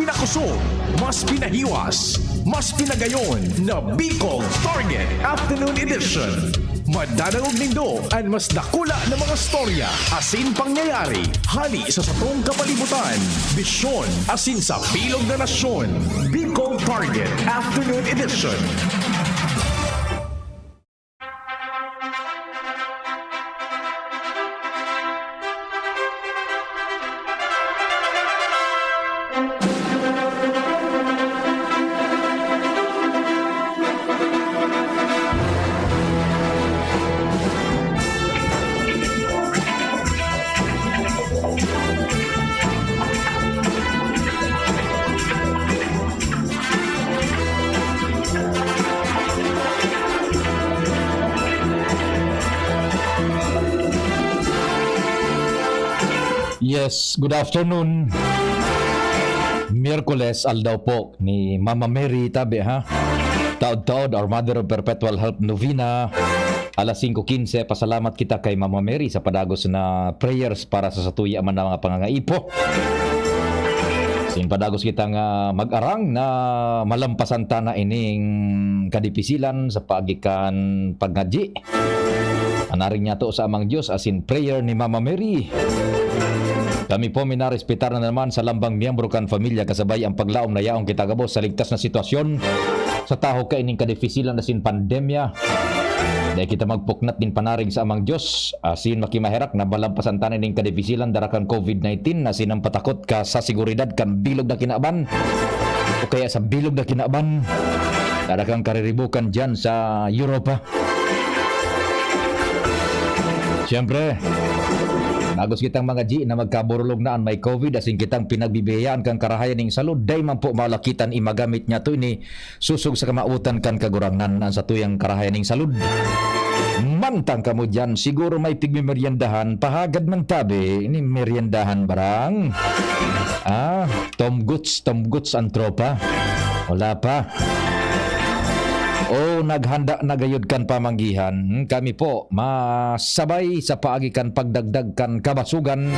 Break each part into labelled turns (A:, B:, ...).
A: pinakusog, mas pinahiwas, mas pinagayon na Bicol Target Afternoon Edition. Madadalog nindo ang mas dakula na mga storya, asin pangyayari, hali sa satong kapalibutan, bisyon, asin sa bilog na nasyon. Bicol Target Afternoon Edition.
B: Yes, good afternoon. Miyerkules, aldaw po ni Mama Mary tabi ha. Taod-taod, Our Mother of Perpetual Help Novena. Alas 5:15, pasalamat kita kay Mama Mary sa padagos na prayers para sa satuya man na mga pangangaipo. Sin padagos kita nga mag-arang na malampasan ta na ining kadipisilan sa pagikan pagngadi. Anaring niya to sa amang Diyos asin prayer ni Mama Mary. Kami po minarespetar na naman sa lambang miyembro kan pamilya kasabay ang paglaom na yaong kitagabos sa ligtas na sitwasyon sa taho ka ining kadifisilan na sin pandemya. Dahil kita magpuknat din panarig sa amang Diyos asin makimaherak na balampasan tanin ining kadifisilan darakan COVID-19 na sinang patakot ka sa seguridad kan bilog na kinaban o kaya sa bilog na kinaban darakang kariribukan dyan sa Europa. Siyempre, nagos kitang mga G na magkaburulog na ang may COVID asin kitang pinagbibiyayaan kang karahayan ng salud day man po malakitan imagamit niya to ini susog sa kamautan kan kagurangan ang sa tuyang karahayan ng salud. Mantang kamo dyan, siguro may pigmimeriendahan, pahagad man tabi, ini meriendahan barang. Tom Goods ang tropa. Wala pa. O naghanda na gayud kan pamanggihan, kami po masabay sa paagikan pagdagdag kabasugan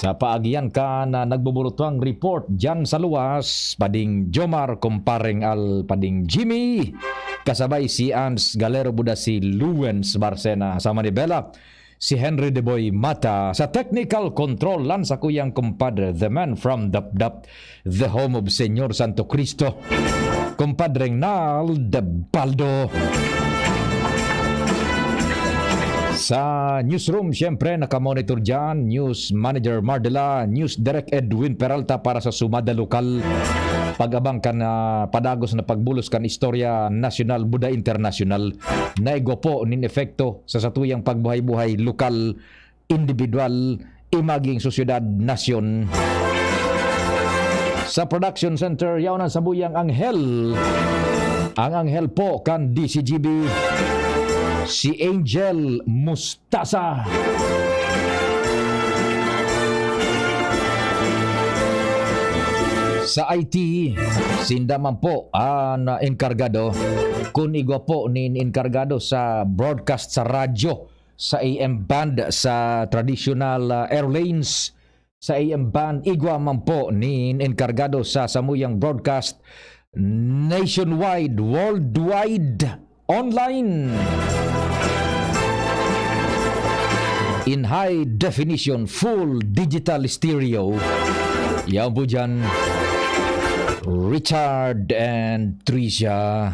B: sa paagian ka na nagbuburutwang report dyan sa luwas pading Jomar kumparing al pading Jimmy kasabay si Ans Galero Buda si Luwens Barcena sa Manibela si Henry Deboy Mata sa technical control lan sa kuyang kumpadre the man from Dapdap the home of Senyor Santo Cristo kumpadreng Nal de Baldo. Sa newsroom, siyempre, nakamonitor dyan, News Manager Mardela, News Direct Edwin Peralta para sa Sumada Lokal. Pag-abang ka na padagos na pagbulos kan istorya nasyonal, Buda International, naigo po nin efekto sa satuyang pagbuhay-buhay lokal, individual, imaging sosyudad, nasyon. Sa production center, yaw na sa buyang Anghel. Ang Anghel po kan DCGB, si Angel Mustasa. Sa IT, sindaman po ang enkargado. Kung igwa po nin enkargado sa broadcast sa radyo, sa AM band, sa traditional airlanes, sa AM band, igwa man po nin enkargado sa samuyang broadcast nationwide, worldwide, online, in high definition, full digital stereo. Yan po dyan, Richard and Tricia.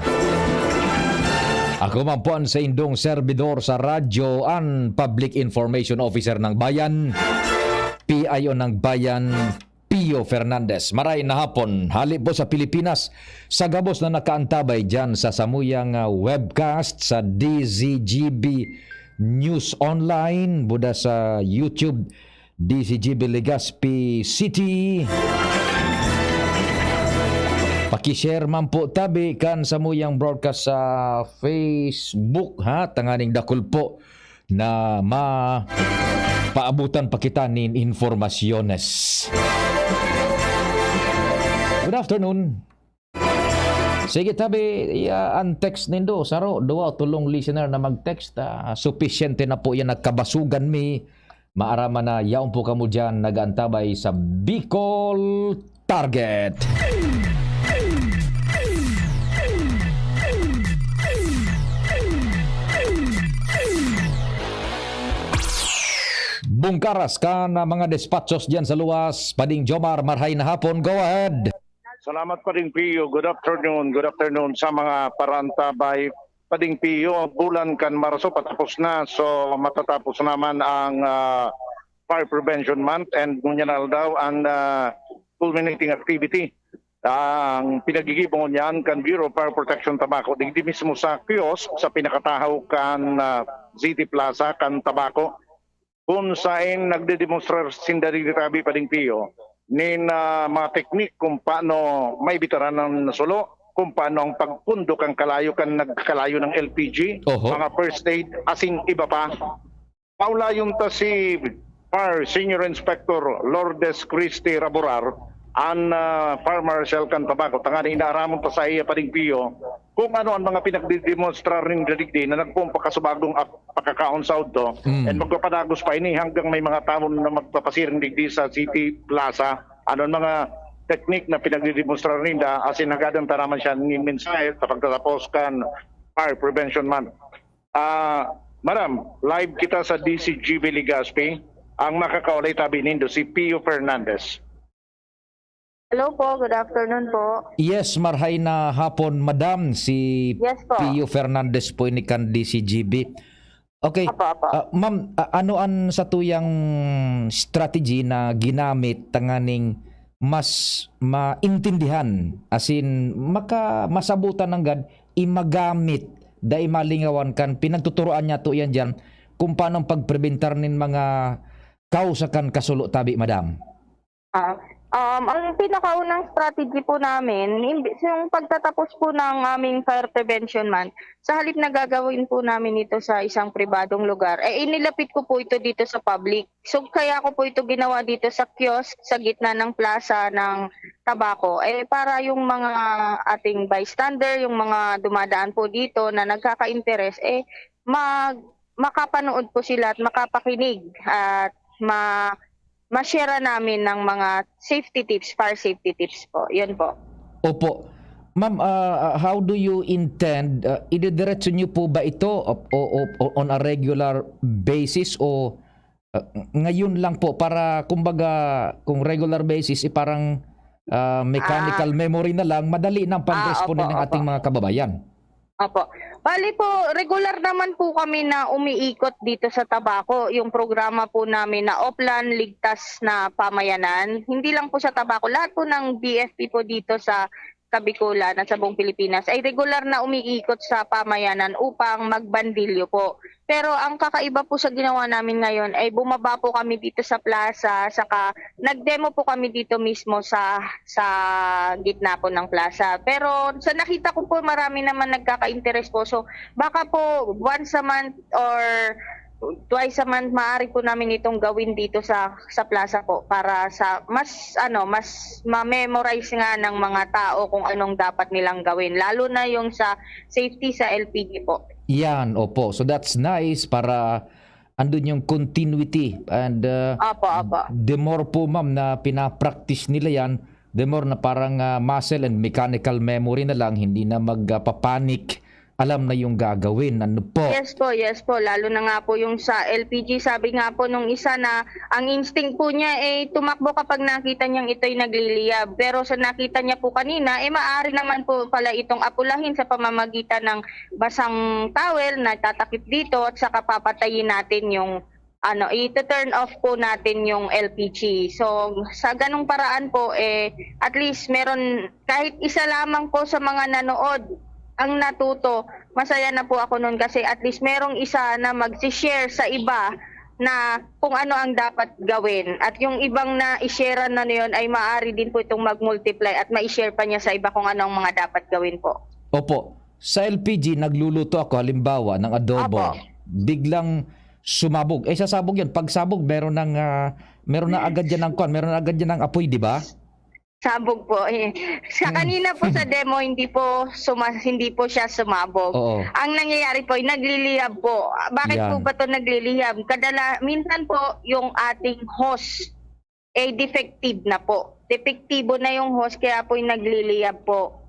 B: Ako man po ang sa indong servidor sa radyo ang Public Information Officer ng Bayan, PIO ng Bayan, Pio Fernandez. Maray na hapon, hali po sa Pilipinas, sa gabos na nakaantabay dyan sa samuyang webcast sa DZGB News Online, buda sa YouTube, DZGB Legazpi City. Pakishare man po tabi kan samuyang broadcast sa Facebook ha, tanganing dakul po na paabutan pa kita nin informasyones. Good afternoon. Sige tabi, ang text nindo, saro, duwa tulong listener na mag-text. Sufficiente na po yan nagkabasugan mi Maarama na yaon po kamo dyan nag-antabay sa Bicol Target. Bungkaras ka na mga despatchos dyan sa luwas. Pading Jomar, marhay na hapon. Go ahead.
C: Salamat Pading Pio. Good afternoon. Good afternoon sa mga parantabay. Pading Pio, bulan kan Marso patapos na. So matatapos naman ang Fire Prevention Month and ngunyan daw ang culminating activity. Ang pinagigibong niyan kan Bureau of Fire Protection Tabaco. Digdi mismo sa kiosk sa pinakatahaw kan City Plaza kan Tabaco. Kung saan nagdedemonstrar sindari Rabi Pading Pio nin mga teknik kung paano may bitaran ng nasulo, kung paano ang pagpundok ang kalayo kan nagkalayo ng LPG, mga first aid, asing iba pa. Paula yung ta si Fire Senior Inspector Lourdes Christy Raborar, ang Fire Marshal kan Tabaco, tangani inaaramon ta sa iya Pading Pio, kung ano ang mga pinagdemonstrar rin dadigdi na nagpumpa kasubagong pagkakaon sa auto and magpapadagos pa ini hanggang may mga tao na magpapasiring digdi sa City Plaza. Ano ang mga teknik na pinagdemonstrar rin da asin hagadang taraman siya ni mensahe sa pagtatapos kan Fire Prevention Month. Madam, live kita sa DCGB Legazpi. Ang makakaulay tabi nindo si Pio Fernandez.
D: Hello po, good afternoon po.
B: Yes, marhay na hapon, madam. Si
D: Yes po.
B: Pio Fernandez po ini kan DCGB. Okay.
D: Apa.
B: Ma'am, ano an sa tuyang strategy na ginamit tanganing mas maintindihan asin masabutan ng gad imagamit da imalingawan kan pinagtuturoan niya to yan diyan kung paano pagprebentar nin mga kausa kan kasulo tabi, madam.
D: Ang pinakaunang strategy po namin, yung pagtatapos po ng aming Fire Prevention Month, sa halip na gagawin po namin ito sa isang pribadong lugar, inilapit ko po ito dito sa public. So kaya ko po ito ginawa dito sa kiosk, sa gitna ng plaza ng Tabaco, para yung mga ating bystander, yung mga dumadaan po dito na nagkaka-interest, makapanood po sila at makapakinig at ma-share namin ng mga safety tips, fire safety tips po. Yun po.
B: Opo. Ma'am, how do you intend, ididiretso niyo po ba ito on a regular basis o ngayon lang po para kumbaga kung regular basis parang mechanical memory na lang, madali nang pag-respond ng ating mga kababayan?
D: Opo. Bali po, regular naman po kami na umiikot dito sa Tabaco. Yung programa po namin na Oplan Ligtas na Pamayanan. Hindi lang po sa Tabaco, lahat po ng BFP po dito sa Kabikulan at sa buong Pilipinas ay regular na umiikot sa pamayanan upang magbandilyo po. Pero ang kakaiba po sa ginawa namin ngayon ay bumaba po kami dito sa plaza, saka nagdemo po kami dito mismo sa gitna po ng plaza. Pero sa nakita ko po marami naman nagkaka-interest po. So baka po once a month or twice a month maaari po namin itong gawin dito sa plaza po para sa mas ma-memorize nga ng mga tao kung anong dapat nilang gawin, lalo na yung sa safety sa LPG po.
B: Yan, opo. So that's nice para andun yung continuity and
D: Apo.
B: the more po ma'am na pinapractice nila yan, the more na parang muscle and mechanical memory na lang, hindi na magpapanik. Alam na yung gagawin, ano po?
D: Yes po. Lalo na nga po yung sa LPG, sabi nga po nung isa na ang instinct po niya tumakbo kapag nakita niyang ito'y nagliliyab. Pero sa nakita niya po kanina, maaari naman po pala itong apulahin sa pamamagitan ng basang towel na tatakip dito at saka papatayin natin yung i-turn off po natin yung LPG. So sa ganung paraan po at least meron kahit isa lamang po sa mga nanood ang natuto, masaya na po ako noon kasi at least merong isa na mag-share sa iba na kung ano ang dapat gawin. At yung ibang na i-share na yun ay maaari din po itong mag-multiply at ma-share pa niya sa iba kung ano ang mga dapat gawin po.
B: Opo. Sa LPG, nagluluto ako halimbawa ng adobo.
D: Opo.
B: Biglang sumabog. Sasabog yan. Pag sabog, meron na agad yan ng apoy, di ba?
D: Sabog po. Sa kanina po sa demo hindi po siya sumabog.
B: Oo.
D: Ang nangyayari po ay nagliliyab po. Bakit
B: Yan.
D: po ba 'to nagliliyab? Minsan po yung ating hose defective na po. Depektibo na yung hose kaya po yung nagliliyab po.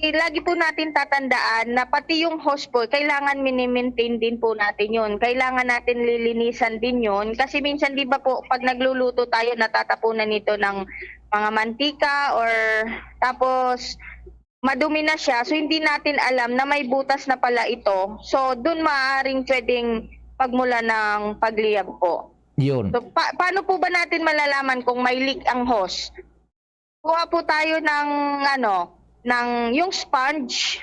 D: Lagi po natin tatandaan na pati yung hose po, kailangan mini-maintain din po natin yun. Kailangan natin lilinisan din yun. Kasi minsan di ba po, pag nagluluto tayo, natatapunan nito ng mga mantika or tapos madumi na siya. So hindi natin alam na may butas na pala ito. So dun maaaring pwedeng pagmula ng pagliyab po.
B: Yun.
D: So paano po ba natin malalaman kung may leak ang hose? Kuha po tayo ng yung sponge,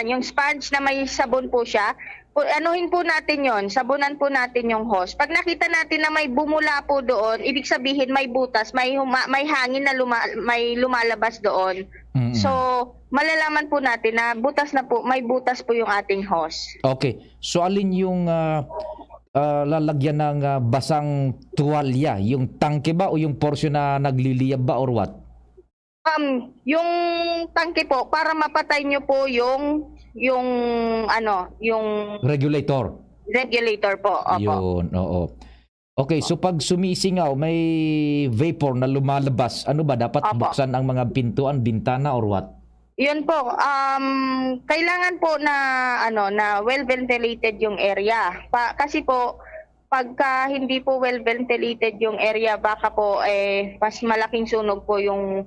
D: yung sponge na may sabon po siya. Anuhin po natin yon, sabunan po natin yung hose. Pag nakita natin na may bumula po doon, ibig sabihin may butas, may hangin na may lumalabas doon.
B: Mm-mm.
D: So, malalaman po natin na may butas po yung ating hose.
B: Okay. So alin yung lalagyan ng basang tuwalya? Yung tangke ba o yung portion na nagliliyab ba or what?
D: Yung tangke po para mapatay nyo po yung
B: Regulator.
D: regulator po. Opo.
B: Yun, oo. Okay, so pag sumisingaw, may vapor na lumalabas. Ano ba, dapat
D: Opo.
B: buksan ang mga pintuan, bintana or what?
D: Yun po, kailangan po na well ventilated yung area. Kasi po pagka hindi po well ventilated yung area, baka po mas malaking sunog po yung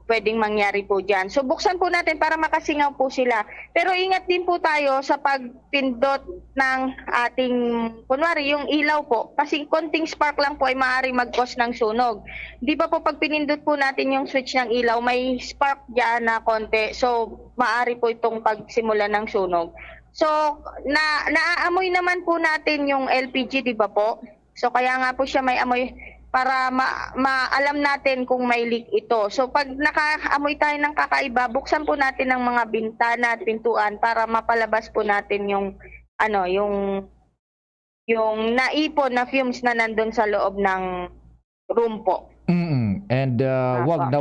D: pwedeng mangyari po diyan. So buksan po natin para makasingaw po sila. Pero ingat din po tayo sa pagpindot ng ating kunwari yung ilaw po kasi konting spark lang po ay maaari mag-cause ng sunog. Di ba po pag pinindot po natin yung switch ng ilaw, may spark diyan na konti. So maaari po itong pagsimula ng sunog. So naaamoy naman po natin yung LPG, di ba po? So kaya nga po siya may amoy para maalam natin kung may leak ito. So pag nakaamoy tayo ng kakaiba, buksan po natin ang mga bintana at pintuan para mapalabas po natin yung naipon na fumes na nandun sa loob ng room po.
B: And wag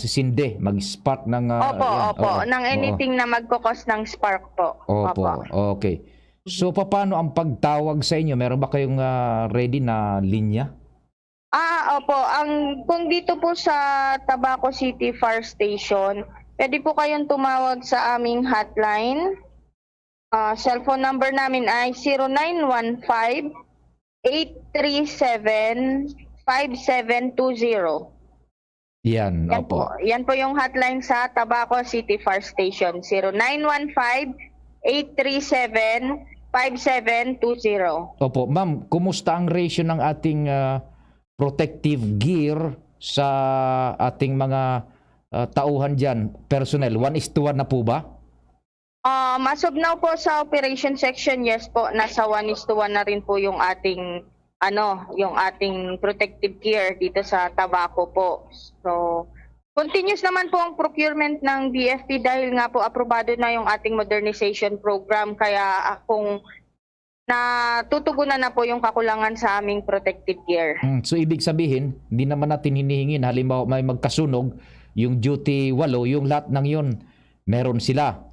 B: sisindi, mag-spark ng
D: Opo, ng anything na magkakos ng spark po.
B: Opo. Okay. So paano ang pagtawag sa inyo? Meron ba kayong ready na linya?
D: Opo. Kung dito po sa Tabaco City Fire Station, pwede po kayong tumawag sa aming hotline. Cellphone number namin ay 0915-837-5720.
B: Yan,
D: Yan
B: opo.
D: po. Yan po yung hotline sa Tabaco City Fire Station. 0915-837-5720.
B: Opo, ma'am, kumusta ang ratio ng ating protective gear sa ating mga tauhan dyan, personnel? 1:1 na po ba?
D: As of now po sa operation section, yes po, nasa 1:1 na rin po yung ating protective gear dito sa Tabaco po. So, continuous naman po ang procurement ng BFP dahil nga po aprobado na yung ating modernization program, kaya kung natutugunan na po yung kakulangan sa aming protective gear.
B: So ibig sabihin, hindi naman natin hinihingin halimbawa may magkasunog, yung duty 8, yung lahat ng yun, meron sila.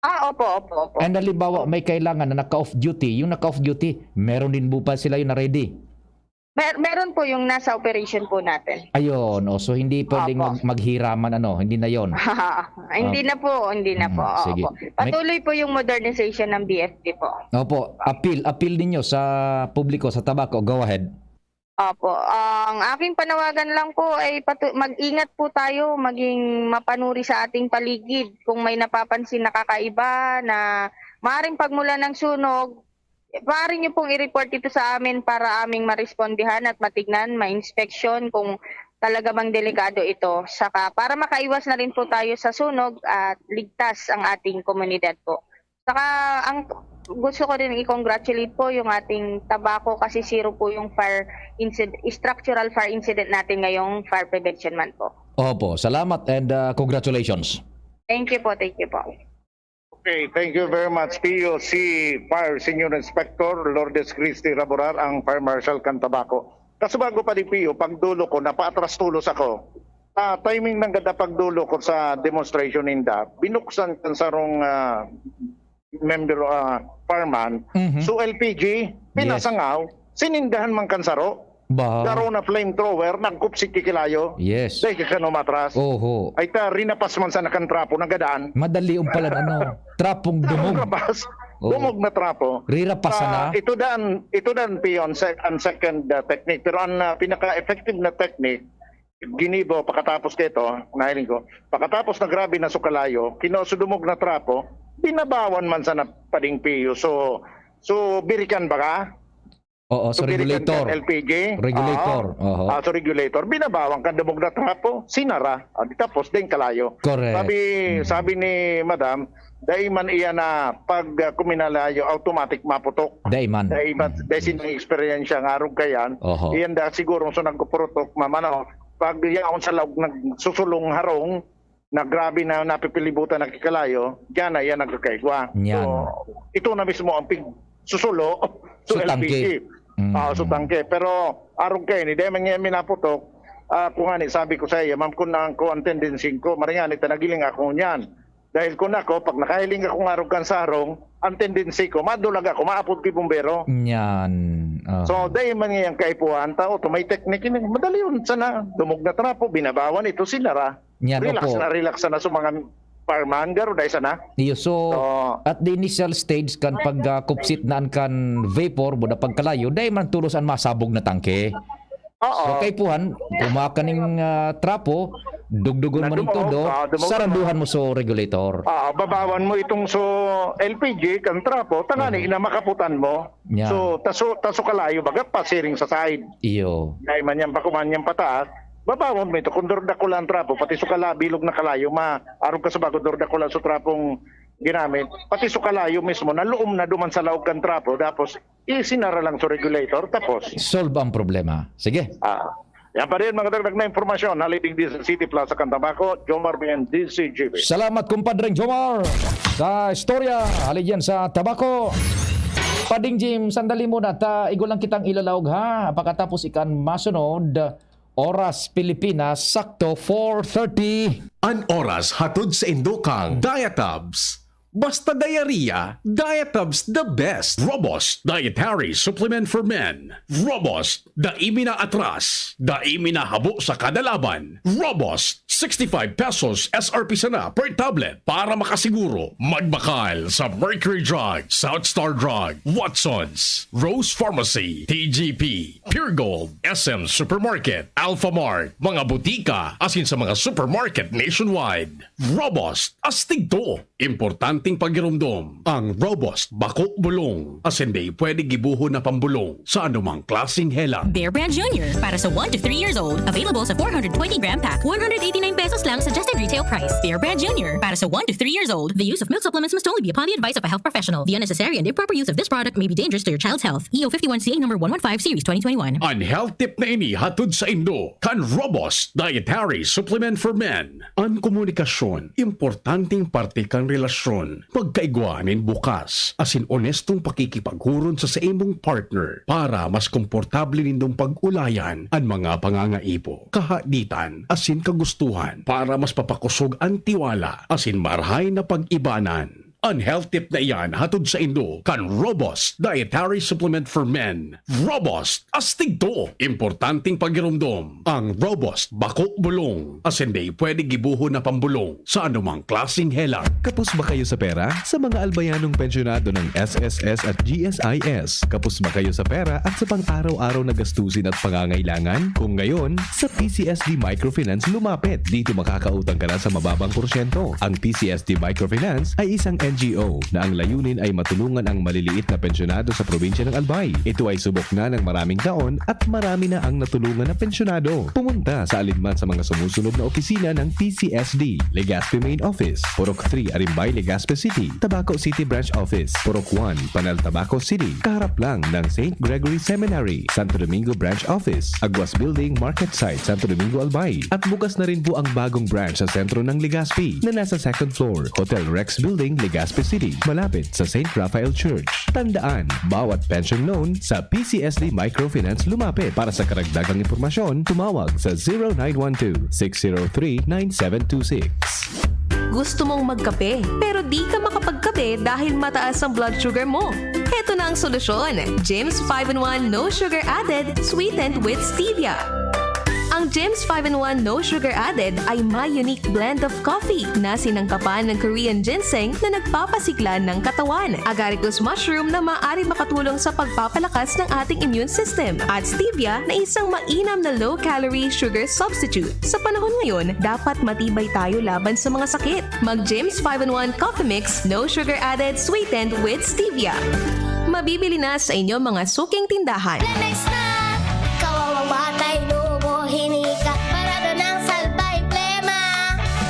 D: Opo.
B: And halimbawa may kailangan na naka-off duty, yung naka-off duty, meron din po pa sila yung na-ready.
D: Meron po yung nasa operation po natin.
B: Ayun, so hindi pwedeng maghiraman, hindi na yon.
D: Hindi na po.
B: Sige.
D: Opo. Patuloy po yung modernization ng BFP po.
B: Opo, appeal ninyo sa publiko, sa Tabaco, go ahead.
D: Opo. Ang aking panawagan lang po ay mag-ingat po tayo, maging mapanuri sa ating paligid. Kung may napapansin na kakaiba na maaaring pagmula ng sunog, maaari nyo pong i-report ito sa amin para aming marespondihan at matignan, ma-inspection kung talaga bang delikado ito. Saka para makaiwas na rin po tayo sa sunog at ligtas ang ating komunidad po. Saka gusto ko rin i-congratulate po yung ating Tabaco kasi 0 po yung structural fire incident natin ngayong Fire Prevention Month po.
B: Opo, salamat and congratulations.
D: Thank you po.
C: Okay, thank you very much. POC Fire Senior Inspector Lourdes Christy Raborar, ang Fire Marshal Cantabaco. Kaso bago pa din PO, pagdulo ko, napaatras tulos ako. Timing ng ganda pagdulo ko sa demonstration ninda, binuksan kan sarong member fireman. So LPG, pinasangaw, sinindahan man kansaro. Garo na flamethrower, nagkupsik kikilayo.
B: Yes.
C: Dahil kakano matras.
B: Oho.
C: Ay ta, rinapas man sa nakantrapo, nagadaan.
B: Madali pala trapong dumog.
C: Rapas,
B: Oo.
C: dumog na trapo.
B: Rirapasan na.
C: Ito dan piyon ang second technique. Pero ang pinaka-effective na technique, ginibo pagkatapos kito, nahiling ko, pagkatapos na grabe na sukalayo, kinosudumog na trapo, binabawan man sa napading piyo. So birikan ba ka?
B: Oo, so
C: birikan
B: regulator.
C: ka LPG.
B: Regulator. Oho.
C: So regulator, binabawang ka dumog na trapo, sinara. Tapos din kalayo.
B: Correct.
C: Sabi ni Madam, dahil man iya na pag kuminalayo, automatic maputok.
B: Daiman.
C: Dahil sinang experience nga arong kayan,
B: Oho.
C: iyan da siguro so nagpuputok, mamano, pag yaon sa loob nagsusulong harong, na grabe na napipilibutan na kikalayo, diyan na yan nagkakaigwa.
B: Yan.
C: So, ito na mismo ang susulo,
B: So,
C: LPG.
B: tangke.
C: So tangke. Pero arong kayo, ni dahil man yan minaputok, kung nga sabi ko sa iyo, ma'am, kung na ko ang tendency ko, maringan, itanagiling ako niyan. Dahil kung ako, pag nakahiling ako nga arong sa harong, ang tendency ko, madulag ako, maapod ko yung bumbero.
B: Yan.
C: So, dahil man yung kaipuhan, tao, may technique, madali yun, sana, dumog na trapo, binabawan ito, sinara.
B: Yan
C: Relax na sa mga fireman, garo dahil sana.
B: So, at the initial stage kan pagkupsit naan kan vapor buda pagkalayo, dahil man tulos ang masabog na tangke. So kay puhan, kumakaning trapo, dugdugon mo ning todo, saranduhan mo so regulator.
C: Babawan mo itong so LPG kan trapo, tangani ina makaputan mo.
B: Yeah.
C: So taso kalayo baga pasiring sa side.
B: Iyo.
C: Dahil man yan pakuman yan pataas, babawan mo ito kung dordakulan trapo, pati sukala bilog na kalayo, arong ka sa bago dordakulan sa trapong ginamit, pati sukalayo mismo, naluom na duman sa laog kan trapo, tapos isinara lang sa regulator, tapos
B: Solve ang problema. Sige.
C: yan pa rin mga dagdag na informasyon. Haliting din sa City Plaza Cantabaco, Jomar BN DCGB.
B: Salamat kumpadreng Jomar sa istorya haligyan sa Tabaco. Pading Jim, sandali muna igo lang kitang ilalawag ha. Pagkatapos ikan masunod, oras Pilipinas, sakto 4:30.
A: An oras hatod sa Indokang Diatabs. Basta diarrhea, Diatabs the best. Robust Dietary Supplement for Men. Robust, daimi na atras, daimi na habo sa kada laban. Robust, 65 pesos SRP sana per tablet para makasiguro. Magbakal sa Mercury Drug, South Star Drug, Watsons, Rose Pharmacy, TGP, Pure Gold, SM Supermarket, Alpha Mart, mga butika, asin sa mga supermarket nationwide. Robust, astig to. Importanteng pagirumdom. Ang Robust Bako Bulong. Asin di pwede gibuho na pambulong sa anumang klaseng hela.
E: Bear Brand Jr. para sa 1 to 3 years old. Available sa 420-gram pack. 189 pesos lang suggested retail price. Bear Brand Jr. para sa 1 to 3 years old. The use of milk supplements must only be upon the advice of a health professional. The unnecessary and improper use of this product may be dangerous to your child's health. EO 51CA number 115 series 2021.
A: Ang health tip na ini hatod sa Indo kan Robust Dietary Supplement for Men. Ang komunikasyon, importanteng parte kan relasyon. Pagkaigwanin bukas, asin honestong pakikipaghuron sa imong partner para mas komportable nindong pag-ulayan ang mga pangangaipo, kahaditan, asin kagustuhan para mas papakusog ang tiwala, asin marhay na pag-ibanan. Ang health tip na iyan hatod sa Indo kan Robust Dietary Supplement for Men. Robust, astig to. Importanteng pagirumdom. Ang Robust Bako Bulong. Asin di pwede gibuho na pambulong sa anumang klaseng hela.
F: Kapos ba kayo sa pera? Sa mga albayanong pensyonado ng SSS at GSIS, kapos ba kayo sa pera at sa pang-araw-araw na gastusin at pangangailangan? Kung ngayon, sa PCSD Microfinance lumapit. Dito makakautang ka na sa mababang porsyento. Ang PCSD Microfinance ay isang NGO na ang layunin ay matulungan ang maliliit na pensyonado sa probinsya ng Albay. Ito ay subok na ng maraming taon at marami na ang natulungan na pensyonado. Pumunta sa alinman sa mga sumusunod na opisina ng PCSD, Legazpi Main Office, Purok 3, Arimbay, Legazpi City, Tabaco City Branch Office, Purok 1, Panal, Tabaco City, kaharap lang ng St. Gregory Seminary, Santo Domingo Branch Office, Aguas Building, Market Site, Santo Domingo, Albay. At bukas na rin po ang bagong branch sa sentro ng Legazpi na nasa second floor, Hotel Rex Building, Legazpi Legazpi City, malapit sa St. Raphael Church. Tandaan, bawat pension loan sa PCSD Microfinance lumapit. Para sa karagdagang impormasyon, tumawag sa 0912-603-9726.
G: Gusto mong magkape, pero di ka makapagkape dahil mataas ang blood sugar mo. Heto na ang solusyon. Jims 5-in-1 No Sugar Added, sweetened with stevia. Ang Jims 5-in-1 No Sugar Added ay may unique blend of coffee na sinangkapan ng Korean ginseng na nagpapasigla ng katawan, agaricus mushroom na maaari makatulong sa pagpapalakas ng ating immune system, at stevia na isang mainam na low-calorie sugar substitute. Sa panahon ngayon, dapat matibay tayo laban sa mga sakit. Mag Jims 5-in-1 Coffee Mix No Sugar Added, sweetened with stevia. Mabibili na sa inyong mga suking tindahan.
H: Plemex na! Kawawang batay, lumuhini ka. Parado ng salbay, plema.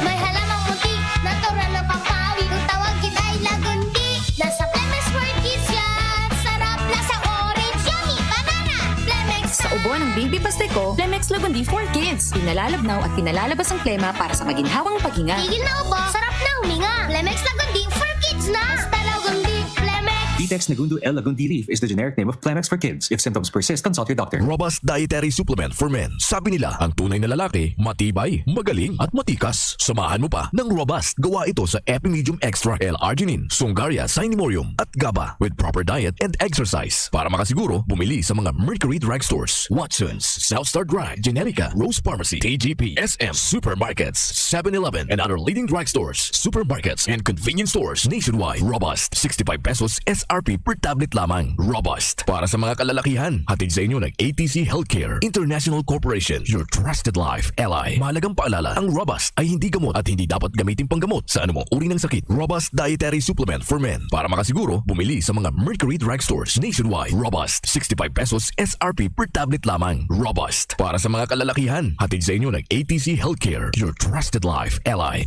H: May halamang puti, natural na pampawi. Kung tawagin ay lagundi. Nasa Plemex for Kids yan. Sarap na sa orange, yummy, banana. Plemex
I: Sa ubo ng Baby Pasteco, Plemex Lagundi for Kids. Pinalalabnaw at pinalalabas ang plema para sa maginhawang paghinga.
H: Tigil na ubo, sarap na huminga. Plemex lagundi for kids na. Basta lagundi, Plemex.
J: Vitex Nagundo L. Lagundi Leaf is the generic name of Plemex for kids. If symptoms persist, consult your doctor.
K: Robust dietary supplement for men. Sabi nila, ang tunay na lalaki, matibay, magaling at matikas. Samahan mo pa ng Robust. Gawa ito sa Epimedium Extra, L-Arginine, Sungaria, Sinimorium at GABA with proper diet and exercise. Para makasiguro, bumili sa mga Mercury Drugstores, Watsons, Southstar Drug, Generica, Rose Pharmacy, TGP, SM, Supermarkets, 7-Eleven, and other leading drugstores, supermarkets, and convenience stores nationwide. Robust, 65 pesos SRP per tablet lamang. Robust. Para sa mga kalalakihan, hatid sa inyo ng ATC Healthcare International Corporation, your trusted life ally. Mahalagang paalala, ang Robust ay hindi gamot at hindi dapat gamitin panggamot sa anumang uri ng sakit. Robust dietary supplement for men. Para makasiguro, bumili sa mga Mercury Drugstores nationwide. Robust, 65 pesos SRP per tablet lamang. Robust. Para sa mga kalalakihan, hatid sa inyo ng ATC Healthcare, your trusted life ally.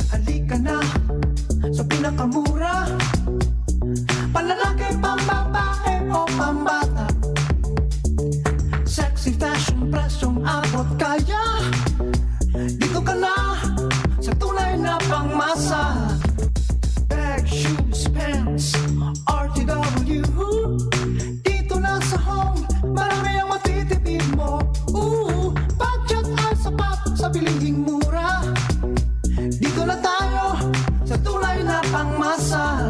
L: Halika na sa pinakamura, panlalaki, pambabae o pambata. Sexy fashion, presyong abot kaya. Dito ka na sa tunay na pangmasa. Bag, shoes, pants, RTW. Dito na sa home, marami ang matitipid mo. Budget ay sapat sa bilihing mura. Dito na tayo sa tunay na pangmasa.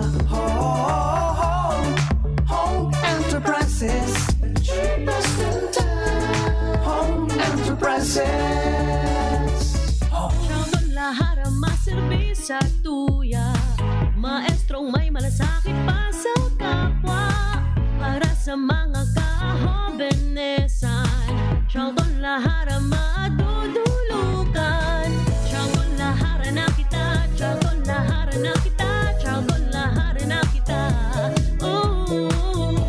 L: Home Enterprises, the cheapest in town. Home Enterprises.
M: Siyang lahat ang maserbis sa tuya. Maestrong may malasakit pa sa kapwa. Para sa mga kahobenesan, siyang lahat ang madudulugan. Siyang lahat na kita, siyang lahat na kita, siyang lahat na kita.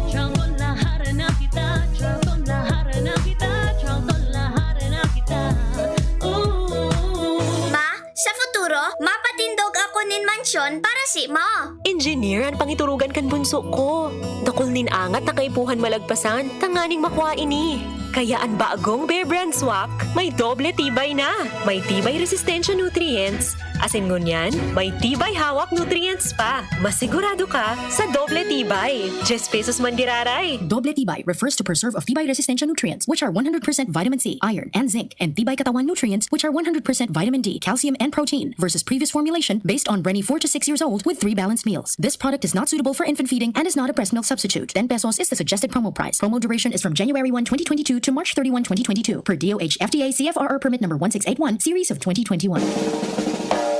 M: Siyang lahat na kita, siyang lahat na kita, siyang lahat na kita.
H: Ma, sa futuro, mapatindog ako nin mansyon para si mo.
G: Engineer, ang pangiturugan kan bunso ko. Dakol nin angat na kaipuhan malagpasan, tanganing makuha ini. Kaya ang bagong Bear Brand Swak, may doble tibay na. May tibay resistensya nutrients. Asin ngunyan, may tibay hawak nutrients pa. Masigurado ka sa doble tibay. 10 pesos man diraray.
E: Doble Tibay refers to preserve of Tibay resistensya nutrients, which are 100% vitamin C, iron, and zinc, and Tibay katawan nutrients, which are 100% vitamin D, calcium, and protein, versus previous formulation based on Brenny 4 to 6 years old with 3 balanced meals. This product is not suitable for infant feeding and is not a breast milk substitute. 10 pesos is the suggested promo price. Promo duration is from January 1, 2022 to March 31, 2022 per DOH FDA CFRR permit number 1681, series of 2021.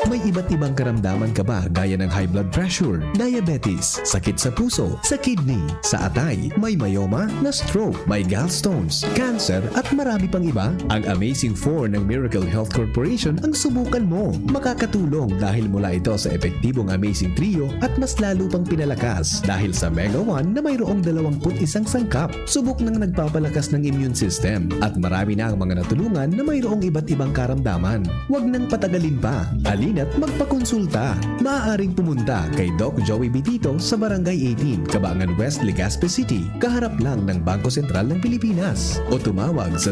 F: May iba't ibang karamdaman ka ba gaya ng high blood pressure, diabetes, sakit sa puso, sa kidney, sa atay, may myoma, na stroke, may gallstones, cancer at marami pang iba? Ang Amazing 4 ng Miracle Health Corporation ang subukan mo. Makakatulong dahil mula ito sa epektibong Amazing Trio at mas lalo pang pinalakas dahil sa Mega 1 na mayroong 21 sangkap. Subok ng nagpapalakas ng immune system at marami na ang mga natulungan na mayroong iba't ibang karamdaman. Huwag nang patagalin pa. Halina at magpakonsulta. Maaaring pumunta kay Doc Joey Bitito sa Barangay 18, Cabangan West, Legazpi City, kaharap lang ng Bangko Sentral ng Pilipinas. O tumawag sa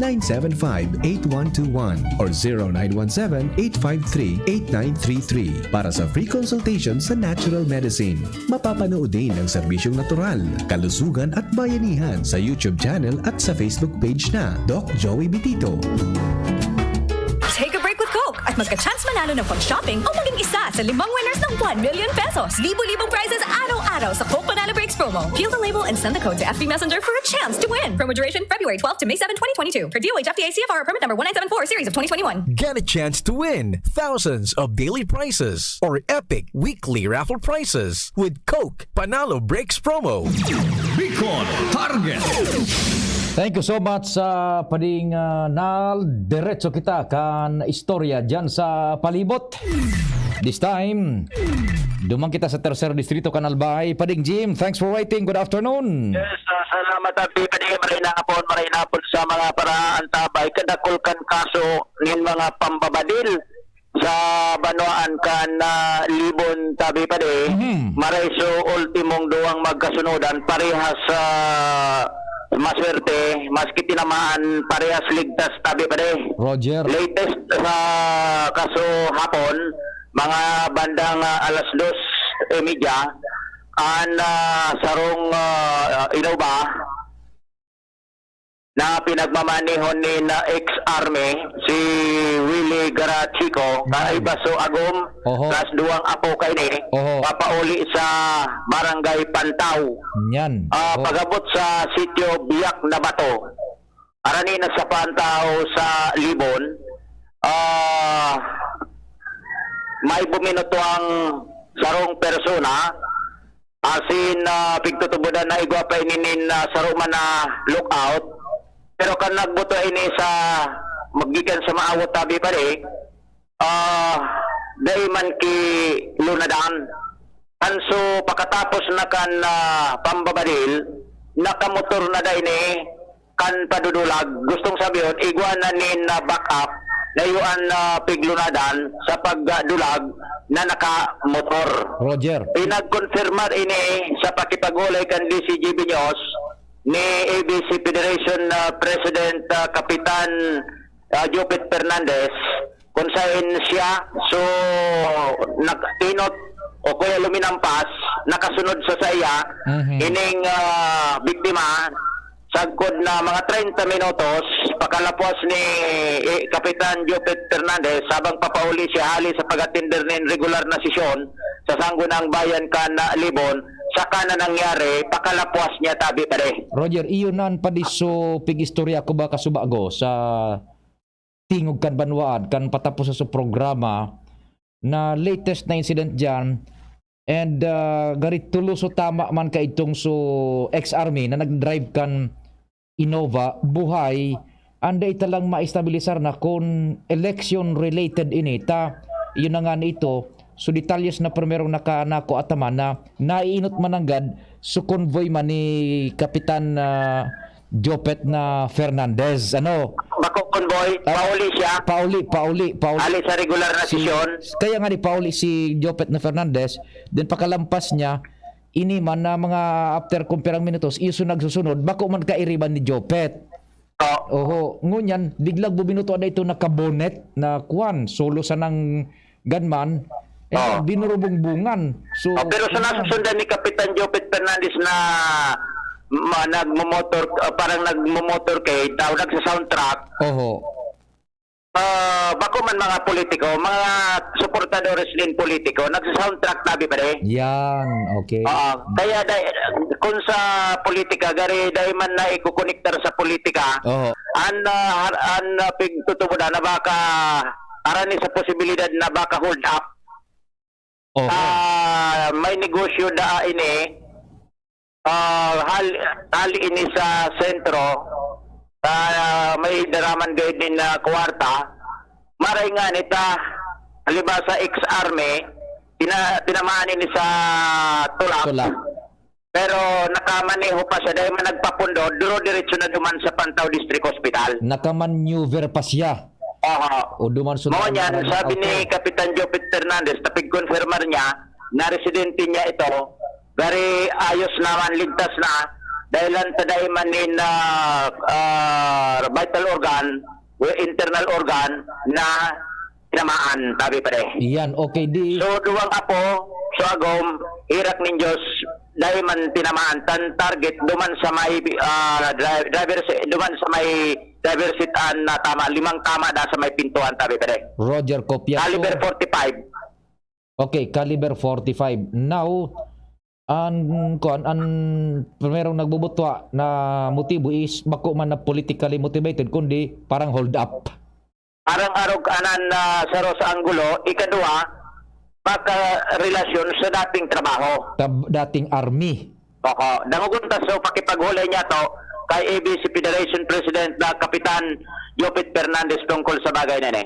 F: 0998-975-8121 or 0917-853-8933 para sa free consultation sa natural medicine. Mapapanood din ang serbisyong natural, kalusugan at bayanihan sa YouTube channel at sa Facebook page na Doc Joey Bitito.
I: Take a break with Coke at magka-chance manalo ng pag-shopping o maging isa sa 5 winners ng 1 million pesos. Libo-libong prizes araw-araw sa Coke Manalo Breaks promo. Peel the label and send the code to FB Messenger for a chance to win. Promo duration February 12 to May 7, 2022. Per DOH FTA CFR permit number 1974 series of 2021.
A: Get a chance to win thousands of daily prizes or epic weekly raffle prizes with Coke Panalo Breaks promo. Bicol Target.
B: Thank you so much sa pading diretso kita kan istorya dyan sa palibot. This time, dumang kita sa tercer distrito kan Albay. Pading Jim, thanks for waiting. Good afternoon.
C: Yes, salamat abi padi marinapon sa mga paraan tabay kadakol kan kaso nin mga pambabadil sa banwaan kan libon tabi padi. Maraiso ultimong duwang magkasunodan parehas sa maswerte, maski tinamaan parehas ligtas tabi pade.
B: Roger.
C: Latest sa kaso hapon, mga bandang alas 2:30 an sarong Innova na pinagmamanihon ni na ex-army si Willie Garachico kay Baso Agom plus duwang apo kay ni papauli sa Barangay Pantaw.
B: Yan.
C: Pagabot sa sitio Biak na Bato. Arani na sa Pantaw sa Libon. May buminuto ang sarong persona asin pigtutubudan na igwa pa ininin saruman na lookout. Pero kan nagbuto ini sa magikan sa maawat tabi pa rin, day man ki lunadan. Anso pagkatapos na kan pambabadil, nakamotor na day ni kan padudulag. Gustong sabihin, igwanan ni na backup, layuan na piglunadan sa pagdulag na nakamotor.
B: Roger.
C: Pinagkonfirmar ini sa pakipagulay kan DCGB News ni ABC Federation President Kapitan Jopet Fernandez kung saan siya so nakatinot o kuya luminampas nakasunod sa saya ining biktima sagkod na mga 30 minutos pakalapos ni Kapitan Jopet Fernandez sabang papauli siya hali sa pag-attender ng regular na sesyon sa Sanggunang Bayan kan Libon saka na nangyari pakalapwas niya tabi pare.
B: Roger, iyonan pa diso pigistorya ko ba kasubago sa tingog kan banwaan kan patapos sa programa na latest na incident dyan and garit tulo so tama man ka itong so ex-army na nag-drive kan Innova buhay anday talang maistabilisar na kung election related inita yun na nga ito. So detalyes na primerong nakaanako ataman na naiinot mananggad so convoy man ni Kapitan Jopet na Fernandez. Ano?
C: Bako convoy, pauli siya.
B: Pauli.
C: Ali sa regular na sesyon.
B: Kaya nga ni pauli si Jopet na Fernandez, then pakalampas niya, ini man na mga after kumperang minutos, iso nagsusunod, bako man kairiban ni Jopet. Oho, ngunyan, biglang bubinuto na ito na kabonet na kuwan, solo sa nang gunman, binurubong-bungan. So,
C: pero sa nasusundan ni Kapitan Jopet Fernandez na nagmumotor, parang nagmumotorcade, tawag sa soundtrack. Bako man mga politiko, mga suportadores din politiko, nagsa-soundtrack tabi pa rin.
B: Yan, okay.
C: Kaya kung sa politika, gari dahil man na ikukonektar sa politika, an pigtutubo na baka arani sa posibilidad na baka hold up. May negosyo da ini hali ini sa sentro may daraman gayud din na kwarta maray nga nita halimbawa sa ex-army tinamaan ini sa tulak. Pero nakamaneho pa siya dahil man nagpapundo duro diretso na duman sa Pantaw District Hospital.
B: Nakamaneuver pa siya. O duman
N: Mo niyan, sabi ni Kapitan Jopit Fernandez, tapig-confirmar niya na residente niya ito, very ayos naman, ligtas na, dahil lang taday man in vital organ, internal organ na tinamaan, tabi pa
B: Yan, okay di.
N: So, duwang apo, so agom, irak ninjos, dahil man tinamaan, tan target, duman sa may driver, duman sa may driver seat na tama, 5 tama na sa may pintuan, tabi pa
B: Roger, kopya.
N: Caliber 45.
B: Okay, caliber 45. Now, merong nagbubutwa na motibo is bako man na politically motivated kundi parang hold up.
N: Parang arog anan sa Rosa Angulo, ikadua, relasyon sa dating trabaho.
B: Dating army.
N: Oo. Dangugunta so pakipaghulay niya to kay ABC Federation President na Kapitan Jopit Fernandez tungkol sa bagay na ni.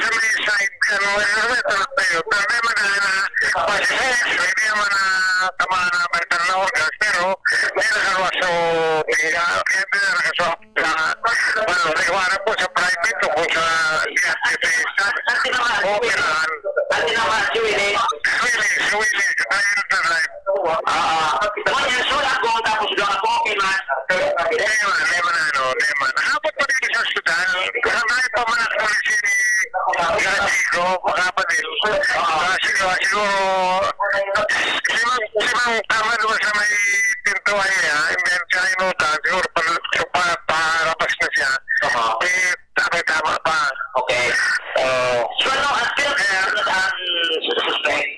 O: May side kan tayo tapi mana hindi naman tama na mental na organs pero may nakawaso hindi nakaso ano nagawa po sa private tungkol sa operahan Suwili ayun na drive
N: Kaya sulat ko tapos doon ako pinas.
O: Neman. Habot pa din sa ospital. Kasama pa man ang polisi ni Gatigo, makapanil. Siguro, simang tama doon sa may pintuan niya, and then siya inutan, siguro parapas na siya. Tama pa.
N: Okay. So ano, ang pinag-ang suspect?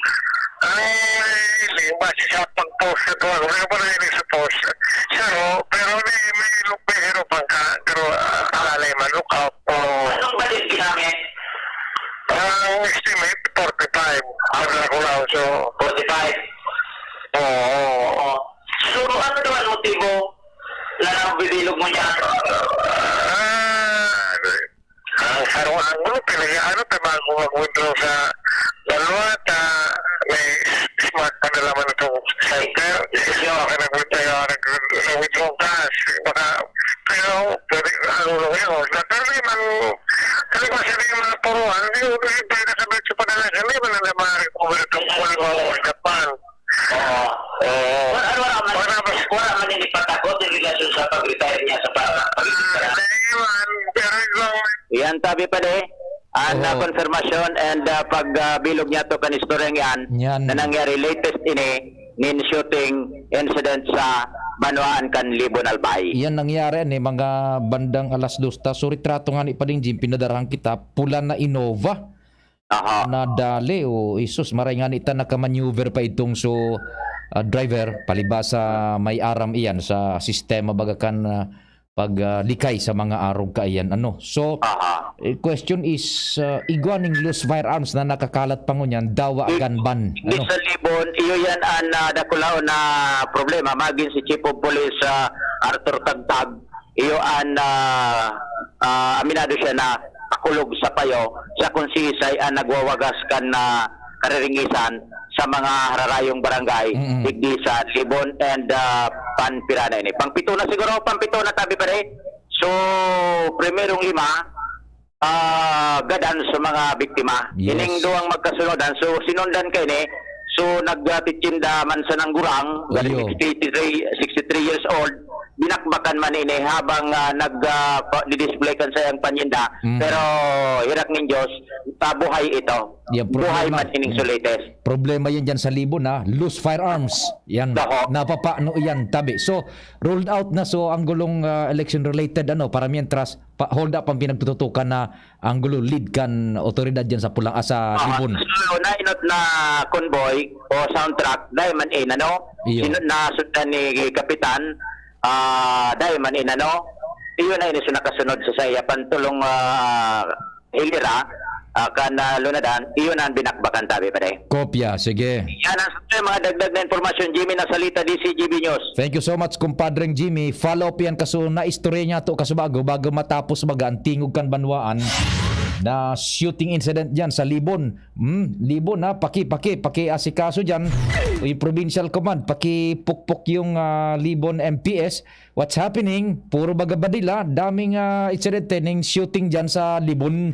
O: Ay, base sa pag-post ito. Wala pa rin sa post. Pero may lupihero pang ka. Pero alalay man, look out.
N: Anong balis ginamit?
O: Ang estimate, 45. Ang nakulaw. So,
N: 45. Oo. So, ano daw ang motibo na nabilog mo niya?
O: Ang sarong mo, pinag-ano, bago mag-withdraw sa dalawa, may smart pa na naman itong center. Baka nag-withdraw cash. Baka, pero, pwede, ano yun. Pero naman, kasi ba sabi yung mga puruan, hindi ko pwede nakabit sa panalang, hindi ba na ma-recover itong mga Japan?
N: Wala man hindi patakot in relasyon sa pag-retire niya sa pag-retire. Yan tabi pa na confirmation and pagbilog niya to kanistoryang yan na nangyari latest nin shooting incident sa Manuaan kan Libon Albay.
B: Yan nangyari mga bandang alas 2 so retrato nga ni pa din Jim pinadarang kita pula na Innova. Na dali o isus maray nga nita nakamaneuver pa itong so driver palibasa may aram iyan sa sistema bagakan paglikay sa mga arog kaiyan so question is iguaning loose firearms na nakakalat pa ngunyan dawa agan ban
N: sa Libon iyo yan ang dakulaw na problema magin si Chief of Police Arthur Tagtag iyo ang aminado siya na pakulog sa payo sa konsisay ang nagwawagas kan na kariringisan sa mga hararayong barangay digdi sa Libon and Panpirana ini. Pangpito na siguro, pangpito na tabi pa rin. So, primerong 5 gadan sa mga biktima.
B: Yes.
N: Ining duwang magkasunodan. So, sinundan kayo ni. So, nagtitinda man sa Nanggurang, 63 years old, binakbakan man ini habang nag-display kan sa iyang panyinda. Pero, hirak ng Diyos, buhay ito. Buhay man ining sulites.
B: Problema yan dyan sa Libon loose firearms. Yan, napapano yan tabi. So, rolled out na so ang gulong election related para mientras hold up ang pinagtututukan na ang gulo lead kan otoridad dyan sa Pulang sa Libon.
N: So, nainot na convoy o soundtrack dahil man sinod na sundan ni Kapitan dahil man iyo na iniso nakasunod sa saya pantulong hilira kan lunadan, iyon ang binakbakan tabi pa day.
B: Kopya, sige.
N: Yan ang mga dagdag na informasyon, Jimmy, na salita DCGB News.
B: Thank you so much, kumpadreng Jimmy. Follow up yan kaso na istorya niya to kaso bago matapos magantingog kan banwaan na shooting incident dyan sa Libon. Libon ha, paki asikaso dyan. Yung provincial command, pukpok yung Libon MPS. What's happening? Puro bagabadila, daming incident ng shooting dyan sa Libon.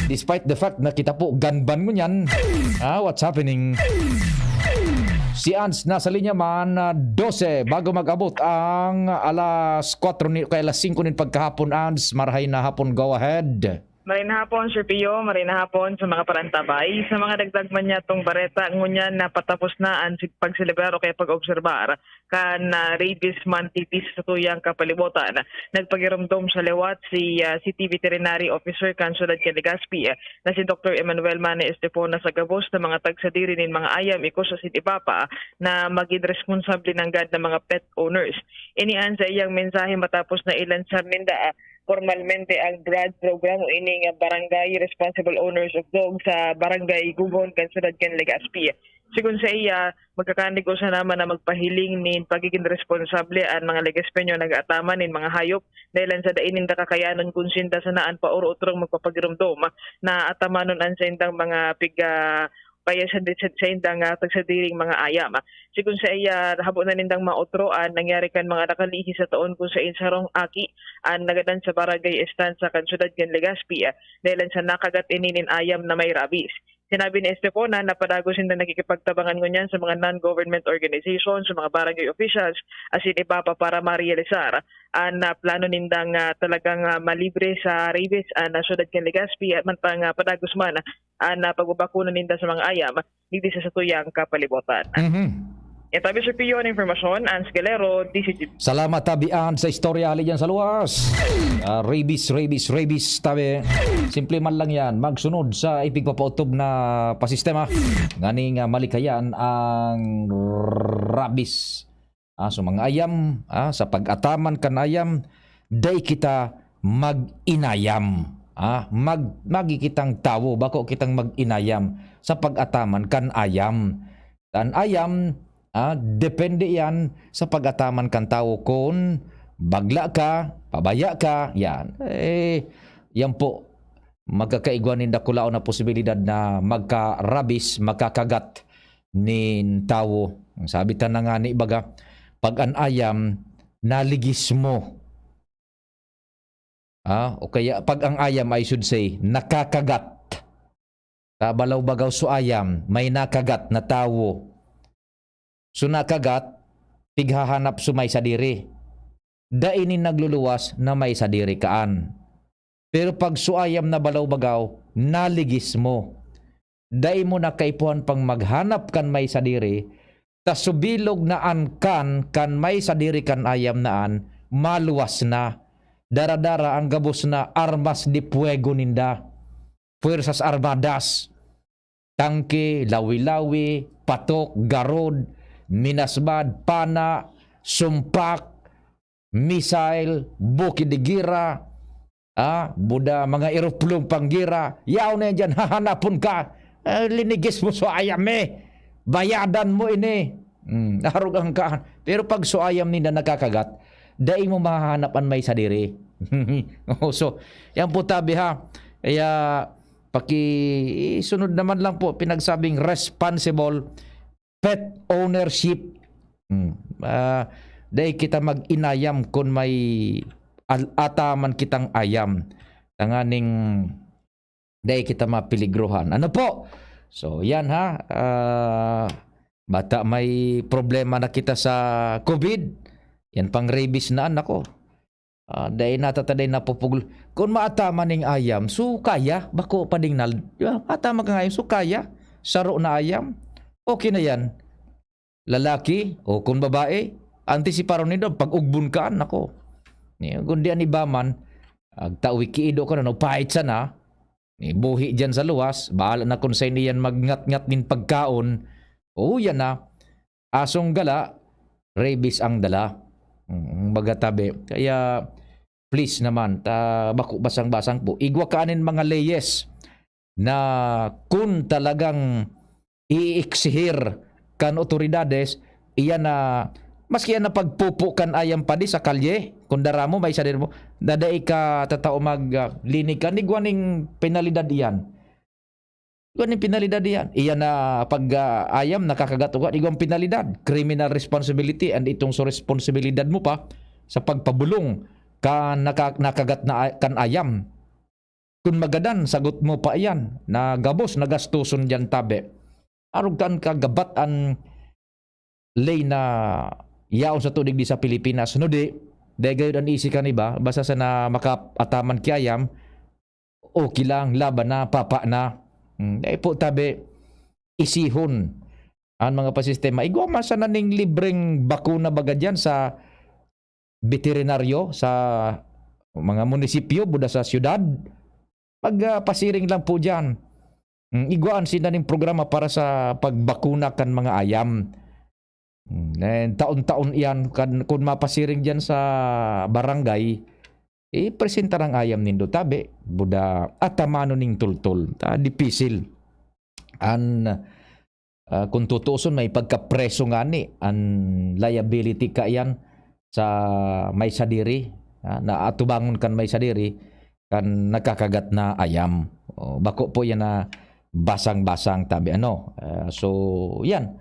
B: Despite the fact na kita po ganban mo yan. What's happening? Si Ans nasa linya man 12 bago mag-abot ang alas 4 kay alas 5 nin pagkahapon. Ans, marahay na hapon, go ahead.
P: Marin hapon, Sir Pio. Marin hapon sa mga parantabay. Sa mga dagdag man niya itong bareta, ngunyan na patapos na ang pagselebrar o kaya pag-obserbar kan rabies mantitis sa tuyang kapalibutan. Nagpagiramdom sa lewat si City Veterinary Officer kan Sudad Legazpi na si Dr. Emmanuel Mane Estefona sa gabos na mga tagsadiri nin mga ayam iko sa Sitipapa na maging responsable ng gad ng mga pet owners. Inian sa iyang mensahe matapos na ilansar ninda formalmente ang BRAD program o ining Barangay Responsible Owners of Dogs sa Barangay Gugon, Kansunod, Legazpi. Sigun sa iya, magkakanig ko sa naman na magpahiling nin pagiging responsable ang mga Legazpenyo nag-ataman nin mga hayop dahil sa dainin da kakayanon kung sinda sa naan pa or utrong magpapagirumdom na atamanon ang sa indang mga kaya sa indang tagsadiring mga ayam. Sigun sa iya, habo na nindang mga otroan, nangyari kan mga nakalihi sa taon kung sa insarong aki, ang nagadan sa barangay estansa kan Sudad Legazpi, dahil sa nakagat ininin ayam na may rabies. Sinabi ni Estefona na padagos hindi nakikipagtabangan ngunyan sa mga non-government organizations, sa mga barangay officials, asin ipapa para ma-realisar ang plano nindang talagang malibre sa rabies na Sudad Legazpi at mantang padagos man ang pagbabakuna ninda sa mga ayam, hindi sa tuyang kapalibutan. Tabi sa piyo ng informasyon, Ans Galero, DCGB.
B: Salamat tabian sa istorya hali dyan sa luwas. Rabies, tabi. Simple man lang yan. Magsunod sa ipigpapautob na pasistema. Nganing malikayan ang rabies. So mga ayam, sa pag-ataman kan ayam, day kita mag-inayam. Magikitang tawo, bako kitang mag-inayam sa pag-ataman kan ayam. Kan ayam, depende yan sa pag-ataman kan tao kung bagla ka, pabaya ka, yan. Yan po, magkakaigwanin da kulao na posibilidad na magka-rabis, magkakagat nin tao. Sabi ta na nga ni baga, pag an ayam, naligis mo. O kaya pag ang ayam, I should say, nakakagat. Kabalaw-bagaw so ayam, may nakagat na tao. So nakagat, tighahanap sumay sa diri. Dainin nagluluwas na may sa diri kaan. Pero pag suayam na balaw-bagaw, naligis mo. Dai mo na kaipuhan pang maghanap kan may sa diri, tas subilog na an kan may sa diri kan ayam naan, maluwas na. Dara-dara ang gabos na armas di puego ninda. Puwersas armadas. Tangke, lawi-lawi, patok, garod, minasbad, pana, sumpak, missile, bukid de gira, buda mga eroplong panggira, yaw na yan dyan, hahanapon ka, linigis mo so ayam bayadan mo ini, naharugang ka. Pero pag so ayam nila nakakagat, dai mo mahahanapan may sadiri. So, yan po tabi ha. Kaya, pakisunod naman lang po, pinagsabing responsible pet ownership. Dahil kita mag-inayam kung may ataman kitang ayam. Tanganing dahil kita mapiligrohan. Ano po? So yan ha. Bata may problema na kita sa COVID. Yan pang rabies na anak ko. Dahil natataday na pupugol. Kung maataman ng ayam, so kaya. Bako pa ding maataman ka ayam, so kaya. Saro na ayam. Okay na yan. Lalaki o kung babae, antisiparon nito pag ugbon ka, nako. Kundi ani baman, agtawi kiido ka na, no, pahit sana, buhi dyan sa luwas, bahala na kung sa niyan magngat-ngat din pagkaon, yan na, asong gala, rabies ang dala. Bagatabi. Kaya, please naman, baku basang-basang po, igwa kaanin mga leyes na kung talagang iiksihir kan otoridades, iyan na maski yan na pagpupo kan ayam pa di sa kalye, kung daramo may isa din mo, dadai ka tatao maglinig ka, nigwaning penalidad iyan. Igwaning penalidad iyan. Iyan na pag ayam nakakagatuwa, igwang penalidad, criminal responsibility, and itong so responsibilidad mo pa sa pagpabulong ka nakagat na kan ayam. Kung magadan, sagot mo pa iyan, na gabos, nagastuson dyan tabi. Arugan ka gabat ang lay na yaon sa tunig di sa Pilipinas. No di, dahil ang isi ka niba, basta sa na makaataman kayam, okay lang, laban na, papa na. Po tabi, isihon ang mga pasistema. Igwa man sa naning libreng bakuna baga dyan sa veterinaryo, sa mga munisipyo, buda sa syudad. Pagpasiring lang po dyan. Igwaan sila ng programa para sa pagbakuna kan mga ayam. Taon-taon yan, kung mapasiring dyan sa barangay, presentar ang ayam nindo tabi, buda atamano ning tultol. Dipisil. Kung tutuson, may pagkapreso nga ni, ang liability ka yan sa may sadiri, na atubangon kan may sadiri, kan nakakagat na ayam. Bako po yan na basang-basang tabi. So, yan.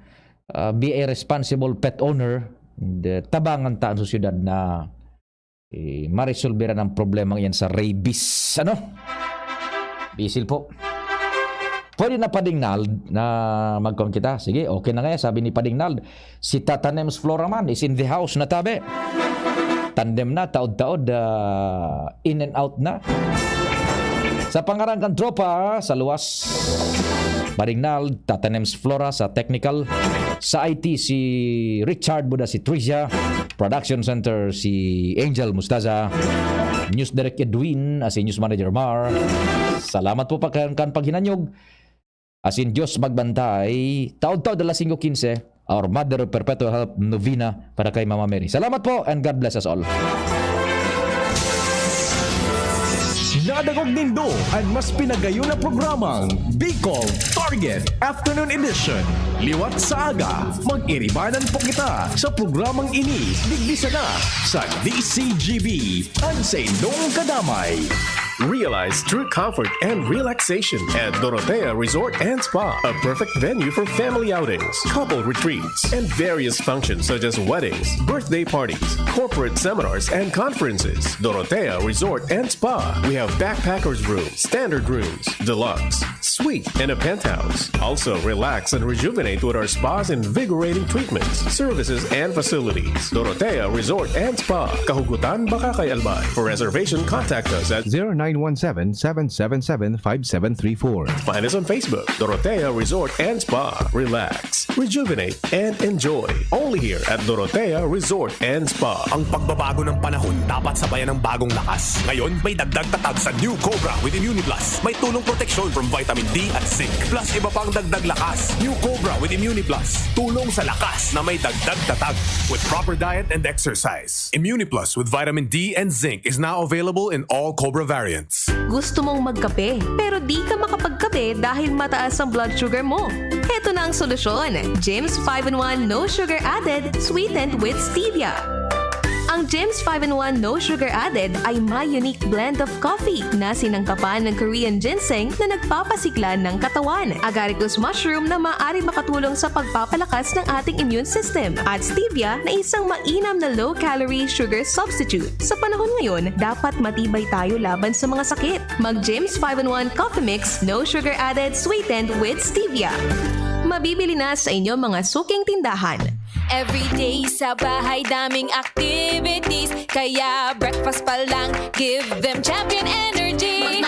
B: Be a responsible pet owner. Tabangan taan sa syudad na marisolbera ng problema yan sa rabies. Bisil po. Pwede na Padingnald na magkon kita. Sige, okay na nga. Sabi ni Padingnald, si Tata Nems Floraman is in the house na tabi. Tandem na, taod-taod, in and out na. Sa pangarangkan tropa, sa luwas, Padingnald, Tata Nems Flora sa technical. Sa IT, si Richard Buda, si Tricia. Production Center, si Angel Mustaza. News Direct Edwin, si News Manager Mar. Salamat po kan paghinanyog. Asin Diyos magbantay. Taod-taod 5:15, our Mother of Perpetual Help Novena para kay Mama Mary. Salamat po and God bless us all.
A: Nadagog nindo ang mas pinagayon na programang Bicol Target Afternoon Edition. Liwat sa aga, mag-iribanan po kita sa programang ini. Digbisa na sa DCGB. Ang sa inyong kadamay.
Q: Realize true comfort and relaxation at Dorotea Resort and Spa, a perfect venue for family outings, couple retreats, and various functions such as weddings, birthday parties, corporate seminars, and conferences. Dorotea Resort and Spa. We have backpackers rooms, standard rooms, deluxe, suite, and a penthouse. Also, relax and rejuvenate with our spas invigorating treatments, services, and facilities. Dorotea Resort and Spa. Kahugutan, Bakakay, Albay. For reservation, contact us at
F: 0917-777-5734.
Q: Find us on Facebook, Dorotea Resort and Spa. Relax, rejuvenate, and enjoy. Only here at Dorotea Resort and Spa.
K: Ang pagbabago ng panahon dapat sabayan ng bagong lakas. Ngayon, may dagdag tatag sa New Cobra with ImmuniPlus. May tulong proteksyon from vitamin D at zinc. Plus, iba pang dagdag lakas. New Cobra with ImmuniPlus. Tulong sa lakas na may dagdag tatag. With proper diet and exercise. ImmuniPlus with vitamin D and zinc is now available in all Cobra variants.
G: Gusto mong magkape, pero di ka makapagkape dahil mataas ang blood sugar mo. Heto na ang solusyon. James 5-in-1 No Sugar Added, sweetened with stevia. Ang James 5-in-1 No Sugar Added ay may unique blend of coffee na sinangkapan ng Korean ginseng na nagpapasigla ng katawan, agaricus mushroom na maaari makatulong sa pagpapalakas ng ating immune system, at stevia na isang mainam na low-calorie sugar substitute. Sa panahon ngayon, dapat matibay tayo laban sa mga sakit. Mag James 5-in-1 Coffee Mix No Sugar Added, sweetened with stevia. Mabibili na sa inyong mga suking tindahan.
R: Everyday sa bahay daming activities, kaya breakfast pa lang give them champion energy.